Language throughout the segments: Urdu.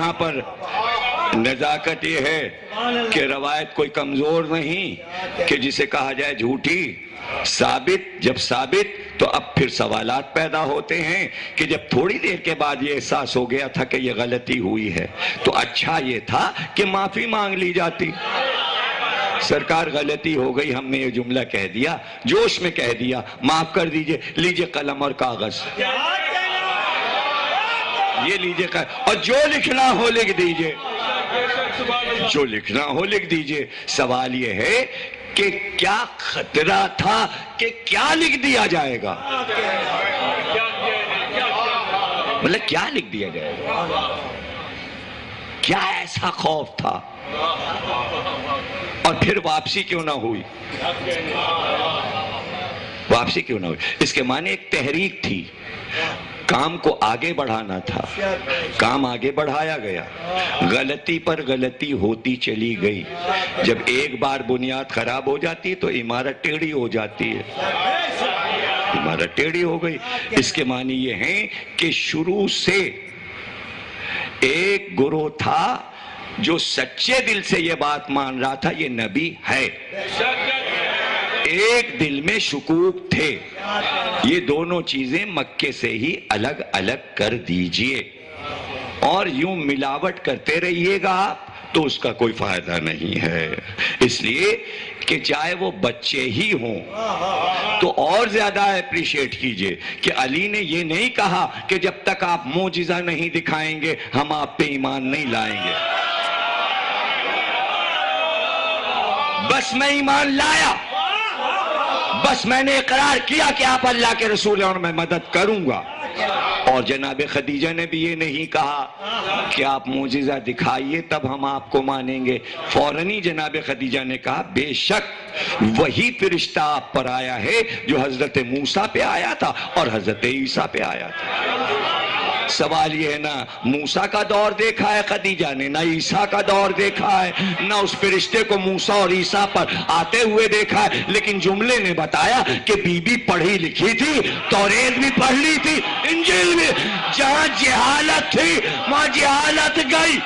یہاں پر نزاکت یہ ہے کہ روایت کوئی کمزور نہیں کہ جسے کہا جائے جھوٹی، جب ثابت تو اب پھر سوالات پیدا ہوتے ہیں کہ جب تھوڑی دیر کے بعد یہ احساس ہو گیا تھا کہ یہ غلطی ہوئی ہے تو اچھا یہ تھا کہ معافی مانگ لی جاتی۔ سرکار غلطی ہو گئی، ہم نے یہ جملہ کہہ دیا، جوش میں کہہ دیا، معاف کر دیجئے، لیجئے قلم اور کاغذ، یہ لیجئے اور جو لکھنا ہو لکھ دیجئے، جو لکھنا ہو لکھ دیجئے۔ سوال یہ ہے کہ کیا خطرہ تھا کہ کیا لکھ دیا جائے گا، مطلب کیا لکھ دیا جائے گا، کیا ایسا خوف تھا، اور پھر واپسی کیوں نہ ہوئی، واپسی کیوں نہ ہوئی؟ اس کے معنی ایک تحریک تھی، کام کو آگے بڑھانا تھا، کام آگے بڑھایا گیا، غلطی پر غلطی ہوتی چلی گئی۔ جب ایک بار بنیاد خراب ہو جاتی تو عمارت ٹیڑھی ہو جاتی ہے، عمارت ٹیڑھی ہو گئی۔ اس کے معنی یہ ہیں کہ شروع سے ایک گروہ تھا جو سچے دل سے یہ بات مان رہا تھا یہ نبی ہے، ایک دل میں شکوک تھے۔ یہ دونوں چیزیں مکے سے ہی الگ الگ کر دیجئے، اور یوں ملاوٹ کرتے رہیے گا تو اس کا کوئی فائدہ نہیں ہے۔ اس لیے کہ چاہے وہ بچے ہی ہوں تو اور زیادہ اپریشیٹ کیجئے کہ علی نے یہ نہیں کہا کہ جب تک آپ معجزہ نہیں دکھائیں گے ہم آپ پہ ایمان نہیں لائیں گے۔ بس میں ایمان لایا، بس میں نے اقرار کیا کہ آپ اللہ کے رسول ہیں اور میں مدد کروں گا۔ اور جناب خدیجہ نے بھی یہ نہیں کہا کہ آپ معجزہ دکھائیے تب ہم آپ کو مانیں گے، فوراً ہی جناب خدیجہ نے کہا بے شک وہی فرشتہ آپ پر آیا ہے جو حضرت موسیٰ پہ آیا تھا اور حضرت عیسیٰ پہ آیا تھا۔ سوال یہ ہے نہ موسیٰ کا دور دیکھا ہے خدیجہ نے، نہ عیسیٰ کا دور دیکھا ہے، نہ اس فرشتے کو موسیٰ اور عیسیٰ پر آتے ہوئے دیکھا ہے، لیکن جملے نے بتایا کہ بی بی پڑھی لکھی تھی، توریت بھی پڑھ لی تھی، انجیل بھی، جہاں جہالت تھی وہاں جہالت گئی۔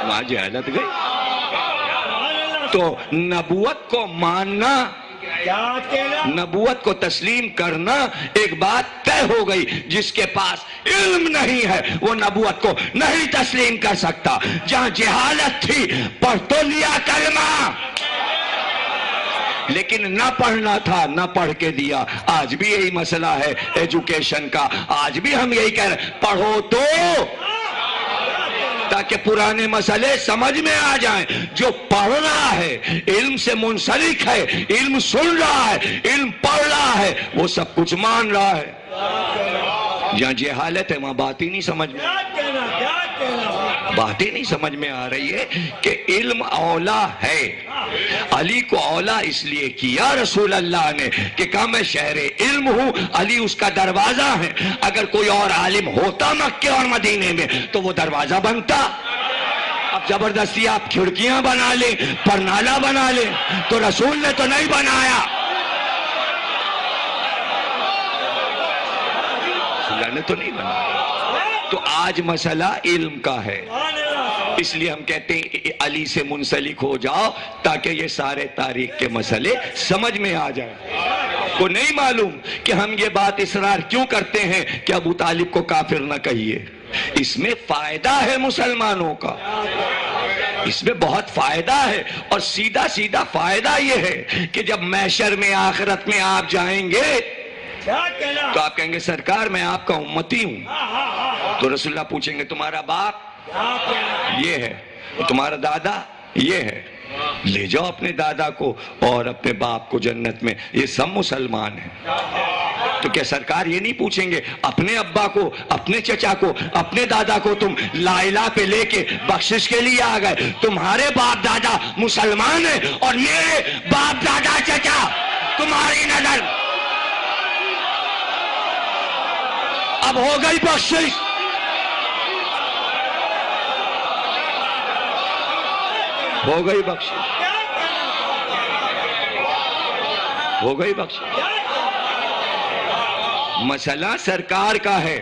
وہاں جہالت گئی تو نبوت کو ماننا، نبوت کو تسلیم کرنا ایک بات طے ہو گئی۔ جس کے پاس علم نہیں ہے وہ نبوت کو نہیں تسلیم کر سکتا۔ جہاں جہالت تھی پڑھ تو لیا کلمہ، لیکن نہ پڑھنا تھا نہ پڑھ کے دیا۔ آج بھی یہی مسئلہ ہے ایجوکیشن کا، آج بھی ہم یہی کہہ رہے ہیں پڑھو تو، تاکہ پرانے مسئلے سمجھ میں آ جائیں۔ جو پڑھ رہا ہے، علم سے منسلک ہے، علم سن رہا ہے، علم پڑھ رہا ہے، وہ سب کچھ مان رہا ہے۔ جہاں جہالت ہے وہاں بات ہی نہیں سمجھ میں، بات ہی نہیں سمجھ میں آ رہی ہے کہ علم اولا ہے۔ علی کو اولا اس لیے کیا رسول اللہ نے کہ کہا میں شہر علم ہوں، علی اس کا دروازہ ہے۔ اگر کوئی اور عالم ہوتا مکے اور مدینے میں تو وہ دروازہ بنتا۔ اب زبردستی آپ کھڑکیاں بنا لیں، پرنالہ بنا لیں، تو رسول نے تو نہیں بنایا، رسول اللہ نے تو نہیں بنایا۔ تو آج مسئلہ علم کا ہے، اس لیے ہم کہتے ہیں علی سے منسلک ہو جاؤ تاکہ یہ سارے تاریخ کے مسئلے سمجھ میں آ جائیں۔ کو نہیں معلوم کہ ہم یہ بات اصرار کیوں کرتے ہیں کہ ابو طالب کو کافر نہ کہیے، اس میں فائدہ ہے مسلمانوں کا، اس میں بہت فائدہ ہے، اور سیدھا سیدھا فائدہ یہ ہے کہ جب محشر میں آخرت میں آپ جائیں گے تو آپ کہیں گے سرکار میں آپ کا امتی ہوں، تو رسول اللہ پوچھیں گے تمہارا باپ یہ ہے، تمہارا دادا یہ ہے، لے جاؤ اپنے دادا کو اور اپنے باپ کو جنت میں، یہ سب مسلمان ہیں۔ تو کیا سرکار یہ نہیں پوچھیں گے اپنے ابا کو، اپنے چچا کو، اپنے دادا کو تم لا الہ پہ لے کے بخشش کے لیے آ گئے، تمہارے باپ دادا مسلمان ہیں اور میرے باپ دادا چچا تمہاری نظر اب ہو گئی بخشش؟ ہو گئی بخشش، ہو گئی بخشش۔ مسئلہ سرکار کا ہے،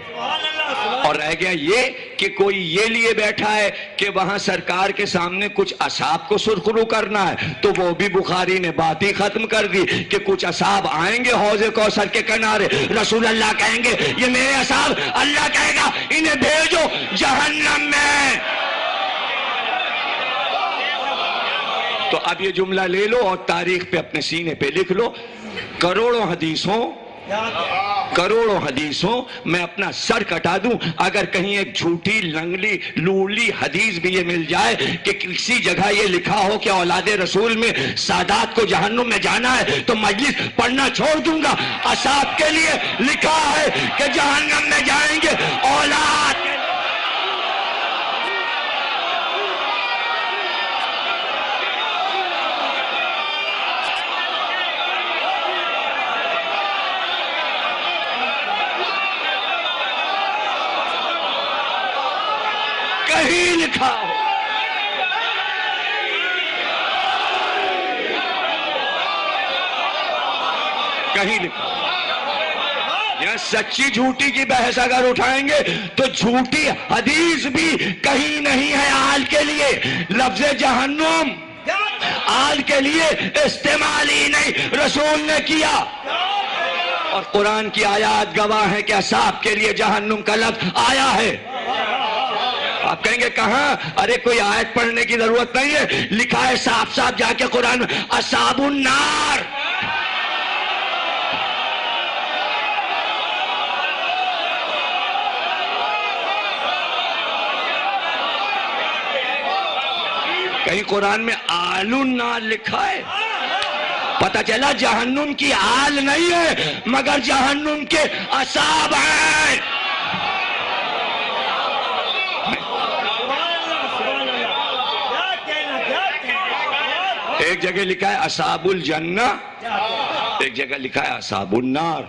اور رہ گیا یہ کہ کوئی یہ لیے بیٹھا ہے کہ وہاں سرکار کے سامنے کچھ اصحاب کو سرخرو کرنا ہے، تو وہ بھی بخاری نے بات ہی ختم کر دی کہ کچھ اصحاب آئیں گے حوض کوثر کے کنارے، رسول اللہ کہیں گے یہ میرے اصحاب، اللہ کہے گا انہیں بھیجو جہنم میں۔ تو اب یہ جملہ لے لو اور تاریخ پہ اپنے سینے پہ لکھ لو، کروڑوں حدیثوں میں اپنا سر کٹا دوں اگر کہیں ایک جھوٹی لنگلی لولی حدیث بھی یہ مل جائے کہ کسی جگہ یہ لکھا ہو کہ اولاد رسول میں سادات کو جہنم میں جانا ہے، تو مجلس پڑھنا چھوڑ دوں گا۔ اصحاب کے لیے لکھا ہے کہ جہنم میں جائیں گے اولاد۔ کہیں لکھا ہو، کہیں لکھا ہو، یا سچی جھوٹی کی بحث اگر اٹھائیں گے تو جھوٹی حدیث بھی کہیں نہیں ہے آل کے لیے۔ لفظ جہنم آل کے لیے استعمال ہی نہیں رسول نے کیا، اور قرآن کی آیات گواہ ہے کہ اصحاب کے لیے جہنم کا لفظ آیا ہے۔ آپ کہیں گے کہاں؟ ارے کوئی آیت پڑھنے کی ضرورت نہیں ہے، لکھا ہے صاف صاف جا کے قرآن میں اصحاب النار۔ کہیں قرآن میں آل النار لکھا ہے؟ پتہ چلا جہنم کی آل نہیں ہے مگر جہنم کے اصحاب ہیں۔ ایک جگہ لکھا ہے اصحاب الجنہ، ایک جگہ لکھا ہے اصحاب النار۔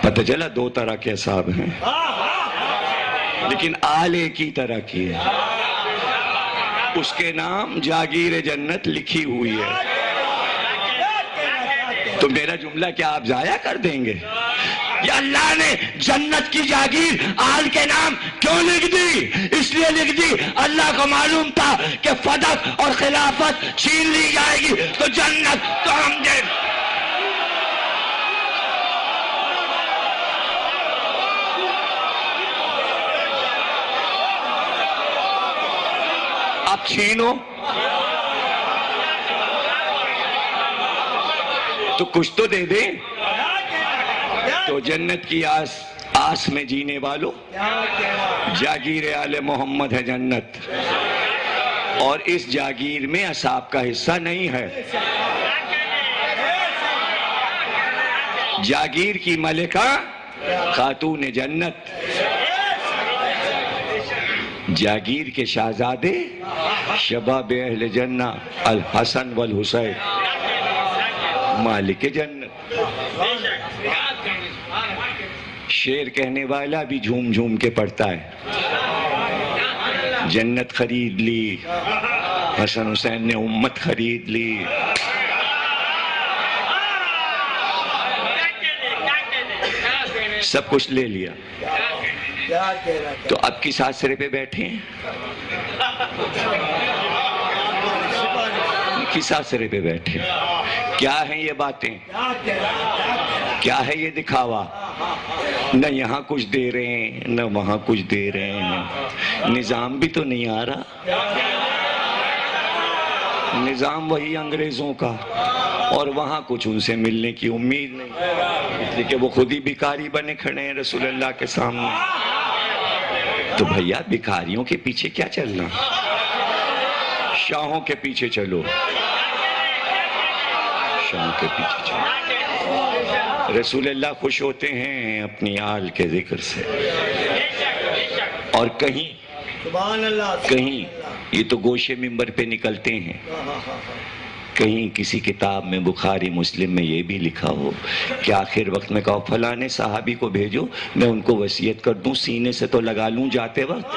پتہ چلا دو طرح کے اصحاب ہیں، لیکن آل ایک ہی طرح کی ہے، اس کے نام جاگیر جنت لکھی ہوئی ہے۔ تو میرا جملہ کیا آپ ضائع کر دیں گے؟ یہ اللہ نے جنت کی جاگیر آل کے نام کیوں لکھ دی؟ اس لیے لکھ دی اللہ کو معلوم تھا کہ فدق اور خلافت چھین لی جائے گی تو جنت تو ہم دیں۔ اب چھینو تو کچھ تو دے دیں۔ تو جنت کی آس میں جینے والوں، جاگیر آل محمد ہے جنت، اور اس جاگیر میں اصحاب کا حصہ نہیں ہے۔ جاگیر کی ملکہ خاتون جنت، جاگیر کے شہزادے شباب اہل جنہ الحسن والحسین مالک جنت۔ شعر کہنے والا بھی جھوم جھوم کے پڑھتا ہے، جنت خرید لی، حسن حسین نے امت خرید لی۔ سب کچھ لے لیا، تو اب کس آسرے پہ بیٹھے ہیں؟ کس آسرے پہ بیٹھے؟ کیا ہیں یہ باتیں؟ کیا ہے یہ دکھاوا؟ نہ یہاں کچھ دے رہے ہیں نہ وہاں کچھ دے رہے ہیں، نظام بھی تو نہیں آ رہا، نظام وہی انگریزوں کا، اور وہاں کچھ ان سے ملنے کی امید نہیں، اس لیے کہ وہ خود ہی بھکاری بنے کھڑے ہیں رسول اللہ کے سامنے۔ تو بھیا بھکاریوں کے پیچھے کیا چلنا؟ شاہوں کے پیچھے چلو، شاہوں کے پیچھے چلو۔ رسول اللہ خوش ہوتے ہیں اپنی آل کے ذکر سے، اور کہیں یہ تو گوشے منبر پہ نکلتے ہیں، کہیں کسی کتاب میں بخاری مسلم میں یہ بھی لکھا ہو کہ آخر وقت میں کہو فلانے صحابی کو بھیجو میں ان کو وصیت کر دوں، سینے سے تو لگا لوں جاتے وقت۔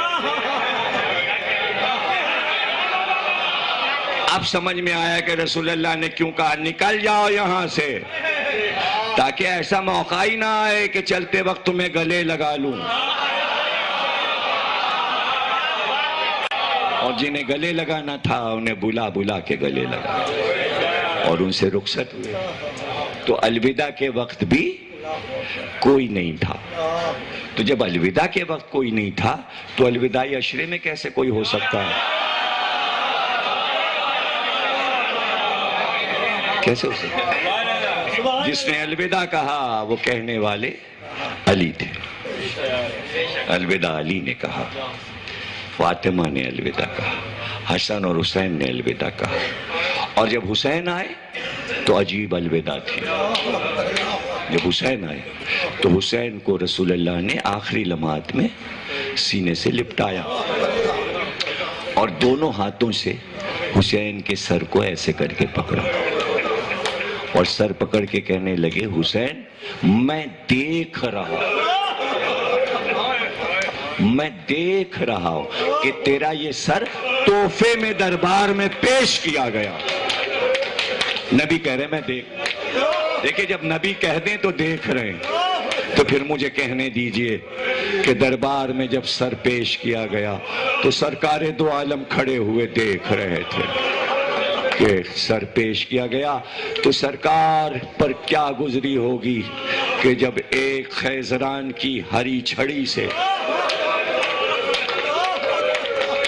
اب سمجھ میں آیا کہ رسول اللہ نے کیوں کہا نکل جاؤ یہاں سے، تاکہ ایسا موقع ہی نہ آئے کہ چلتے وقت تمہیں گلے لگا لوں. اور جنہیں گلے لگانا تھا انہیں بلا بلا کے گلے لگا اور ان سے رخصت ہوئے. تو الوداع کے وقت بھی کوئی نہیں تھا. تو جب الوداع کے وقت کوئی نہیں تھا تو الوداعی عشرے میں کیسے کوئی ہو سکتا ہے؟ کیسے ہو سکتا ہے؟ جس نے الوداع کہا وہ کہنے والے علی تھے. الوداع علی نے کہا، فاطمہ نے الوداع کہا، حسن اور حسین نے الوداع کہا. اور جب حسین آئے تو عجیب الوداع تھی. جب حسین آئے تو حسین کو رسول اللہ نے آخری لمحات میں سینے سے لپٹایا اور دونوں ہاتھوں سے حسین کے سر کو ایسے کر کے پکڑا اور سر پکڑ کے کہنے لگے، حسین میں دیکھ رہا ہوں کہ تیرا یہ سر تحفے میں دربار میں پیش کیا گیا. نبی کہہ رہے میں دیکھیں جب نبی کہہ دیں تو دیکھ رہے ہیں تو پھر مجھے کہنے دیجئے کہ دربار میں جب سر پیش کیا گیا تو سرکار دو عالم کھڑے ہوئے دیکھ رہے تھے کہ سر پیش کیا گیا. تو سرکار پر کیا گزری ہوگی کہ جب ایک خیزران کی ہری چھڑی سے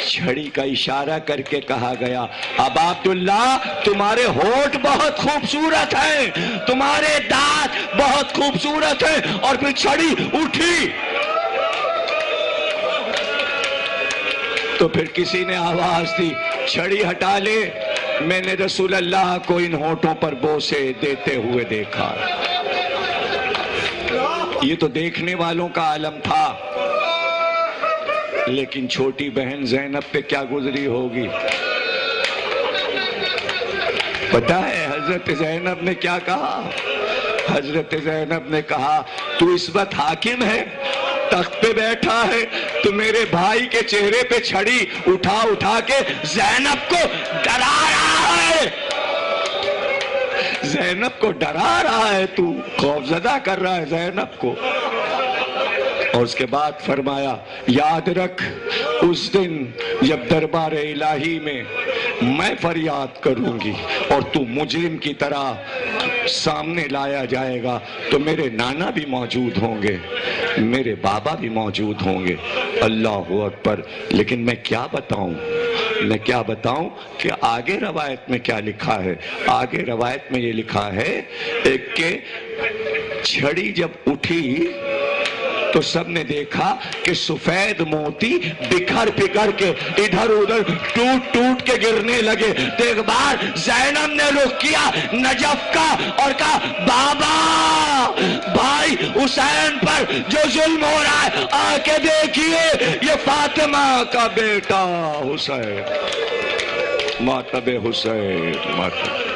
چھڑی کا اشارہ کر کے کہا گیا، اب عبداللہ تمہارے ہونٹ بہت خوبصورت ہیں، تمہارے دانت بہت خوبصورت ہیں، اور پھر چھڑی اٹھی تو پھر کسی نے آواز دی، چھڑی ہٹا لے. میں نے رسول اللہ کو ان ہونٹوں پر بوسے دیتے ہوئے دیکھا. یہ تو دیکھنے والوں کا عالم تھا، لیکن چھوٹی بہن زینب پہ کیا گزری ہوگی؟ پتہ ہے حضرت زینب نے کیا کہا؟ حضرت زینب نے کہا، تو اس وقت حاکم ہے، تخت پہ بیٹھا ہے، تو میرے بھائی کے چہرے پہ چھڑی اٹھا کے زینب کو ڈرا رہا ہے. زینب کو ڈرا رہا ہے، تو خوفزدہ کر رہا ہے زینب کو. اور اس کے بعد فرمایا، یاد رکھ اس دن جب دربار الہی میں میں فریاد کروں گی اور تو مجرم کی طرح سامنے لایا جائے گا تو میرے نانا بھی موجود ہوں گے، میرے بابا بھی موجود ہوں گے. اللہ اکبر. لیکن میں کیا بتاؤں کہ آگے روایت میں کیا لکھا ہے؟ آگے روایت میں یہ لکھا ہے کہ چھڑی جب اٹھی تو سب نے دیکھا کہ سفید موتی بکھر کے ادھر ادھر ٹوٹ کے گرنے لگے. تو ایک بار زینب نے رخ کیا نجف کا اور کہا، بابا بھائی حسین پر جو ظلم ہو رہا ہے آ کے دیکھیے، یہ فاطمہ کا بیٹا حسین، ماتب حسین، ماتب